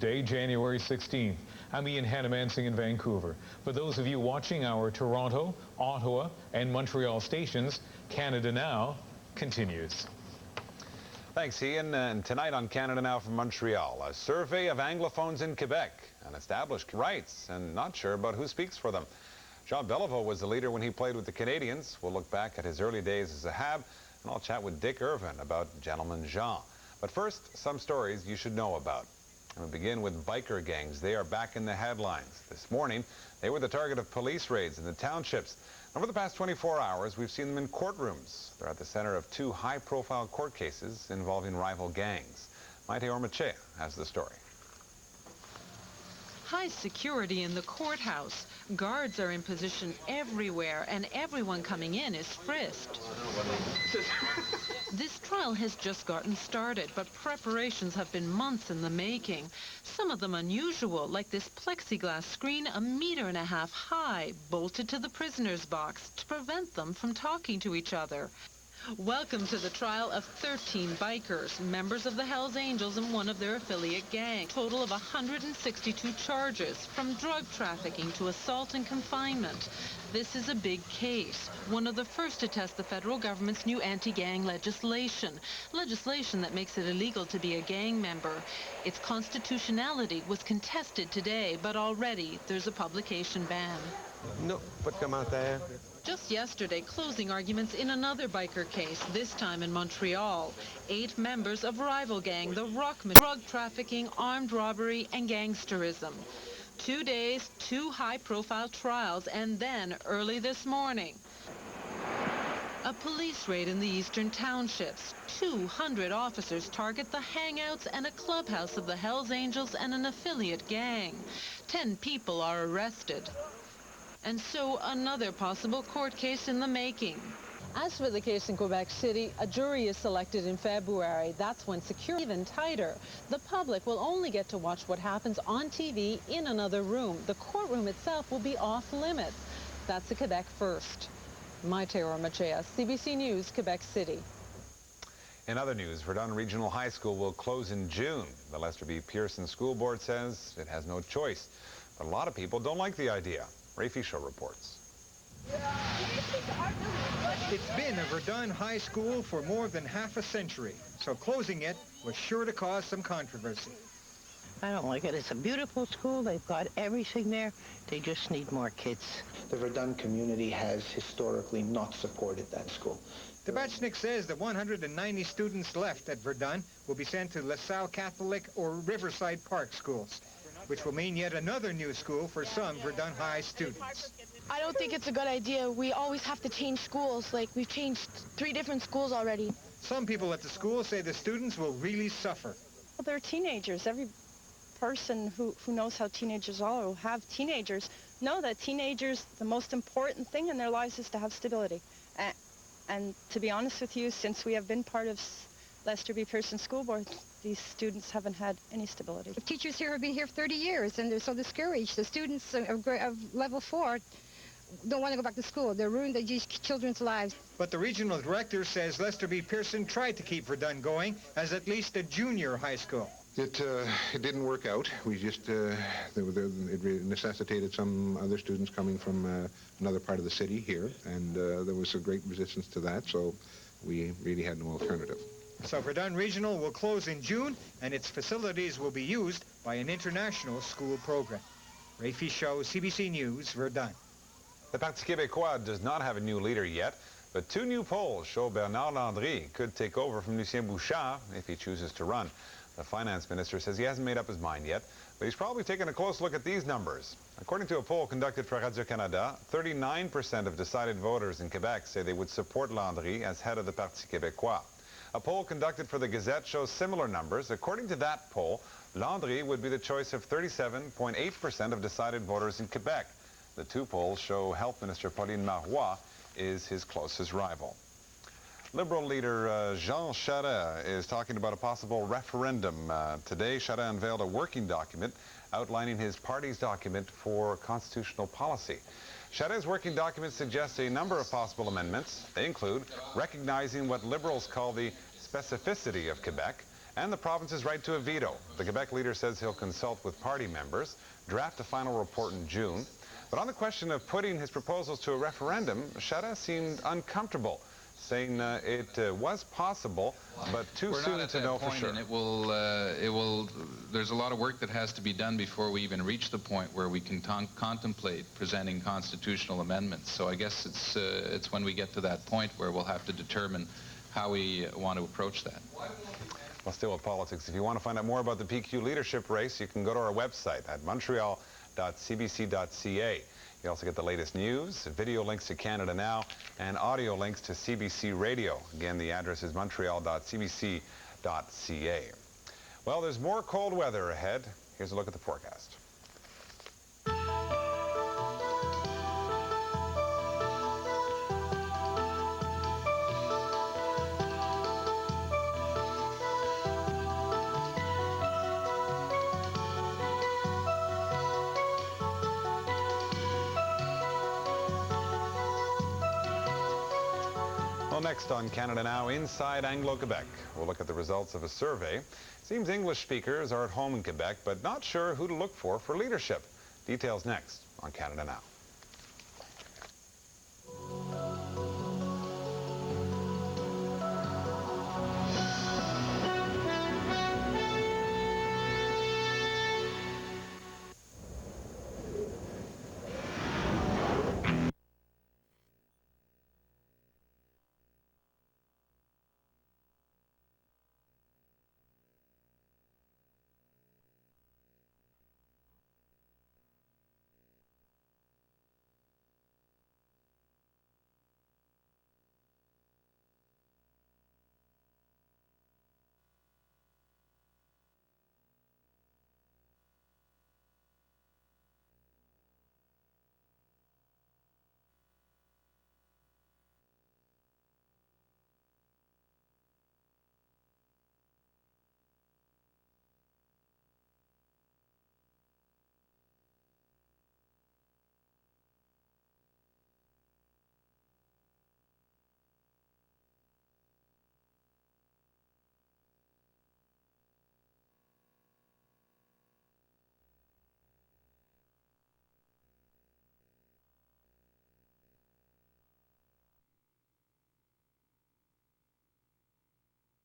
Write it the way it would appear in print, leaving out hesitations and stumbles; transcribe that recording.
Day, January 16th. I'm Ian Hanamansing in Vancouver. For those of you watching our Toronto, Ottawa, and Montreal stations, Canada Now continues. Thanks, Ian. And tonight on Canada Now from Montreal, a survey of Anglophones in Quebec and established rights and not sure about who speaks for them. Jean Beliveau was the leader when he played with the Canadians. We'll look back at his early days as a Hab, and I'll chat with Dick Irvin about Gentleman Jean. But first, some stories you should know about. And we'll begin with biker gangs. They are back in the headlines. This morning, they were the target of police raids in the townships. Over the past 24 hours, we've seen them in courtrooms. They're at the center of two high-profile court cases involving rival gangs. Maite Ormachea has the story. High security in the courthouse. Guards are in position everywhere, and everyone coming in is frisked. This trial has just gotten started, but preparations have been months in the making. Some of them unusual, like this plexiglass screen 1.5 meters high, bolted to the prisoner's box to prevent them from talking to each other. Welcome to the trial of 13 bikers, members of the Hells Angels and one of their affiliate gangs. Total of 162 charges, from drug trafficking to assault and confinement. This is a big case, one of the first to test the federal government's new anti-gang legislation that makes it illegal to be a gang member. Its constitutionality was contested today, but already there's a publication ban. No, pas de commentaire. Just yesterday, closing arguments in another biker case, this time in Montreal. 8 members of rival gang, the Rockman, drug trafficking, armed robbery, and gangsterism. 2 days, 2 high-profile trials, and then, early this morning, a police raid in the eastern townships. 200 officers target the hangouts and a clubhouse of the Hells Angels and an affiliate gang. 10 people are arrested. And so another possible court case in the making. As for the case in Quebec City, a jury is selected in February. That's when security is even tighter. The public will only get to watch what happens on TV in another room. The courtroom itself will be off limits. That's a Quebec first. Maite Ormachea, CBC News, Quebec City. In other news, Verdun Regional High School will close in June. The Lester B. Pearson School Board says it has no choice. But a lot of people don't like the idea. Ray Fischel reports. It's been a Verdun high school for more than half a century, so closing it was sure to cause some controversy. I don't like it. It's a beautiful school. They've got everything there. They just need more kids. The Verdun community has historically not supported that school. Tabachnik says the 190 students left at Verdun will be sent to LaSalle Catholic or Riverside Park schools, which will mean yet another new school for some Verdun High students. I don't think it's a good idea. We always have to change schools. Like, we've changed 3 different schools already. Some people at the school say the students will really suffer. Well, they're teenagers. Every person who knows how teenagers are, who have teenagers, know that teenagers, the most important thing in their lives is to have stability. And to be honest with you, since we have been part of Lester B. Pearson School Board, these students haven't had any stability. The teachers here have been here for 30 years, and they're so discouraged. The students of level 4 don't want to go back to school. They're ruining these children's lives. But the regional director says Lester B. Pearson tried to keep Verdun going as at least a junior high school. It didn't work out. We just, it necessitated some other students coming from another part of the city here, and there was a great resistance to that, so we really had no alternative. So Verdun Regional will close in June, and its facilities will be used by an international school program. Ray Fischel, CBC News, Verdun. The Parti Québécois does not have a new leader yet, but 2 new polls show Bernard Landry could take over from Lucien Bouchard if he chooses to run. The finance minister says he hasn't made up his mind yet, but he's probably taken a close look at these numbers. According to a poll conducted for Radio-Canada, 39% of decided voters in Quebec say they would support Landry as head of the Parti Québécois. A poll conducted for the Gazette shows similar numbers. According to that poll, Landry would be the choice of 37.8% of decided voters in Quebec. The 2 polls show Health Minister Pauline Marois is his closest rival. Liberal leader Jean Charest is talking about a possible referendum. Today, Charest unveiled a working document outlining his party's document for constitutional policy. Charest's working document suggests a number of possible amendments. They include recognizing what Liberals call the specificity of Quebec and the province's right to a veto. The Quebec leader says he'll consult with party members, draft a final report in June. But on the question of putting his proposals to a referendum, Charest seemed uncomfortable, saying it was possible, but too soon to know for sure. And there's a lot of work that has to be done before we even reach the point where we can contemplate presenting constitutional amendments. So I guess it's when we get to that point where we'll have to determine how we want to approach that. Well, still with politics, if you want to find out more about the PQ leadership race, you can go to our website at montreal.cbc.ca. You also get the latest news, video links to Canada Now, and audio links to CBC Radio. Again, the address is montreal.cbc.ca. Well, there's more cold weather ahead. Here's a look at the forecast. Next on Canada Now, inside Anglo-Quebec. We'll look at the results of a survey. Seems English speakers are at home in Quebec, but not sure who to look for leadership. Details next on Canada Now.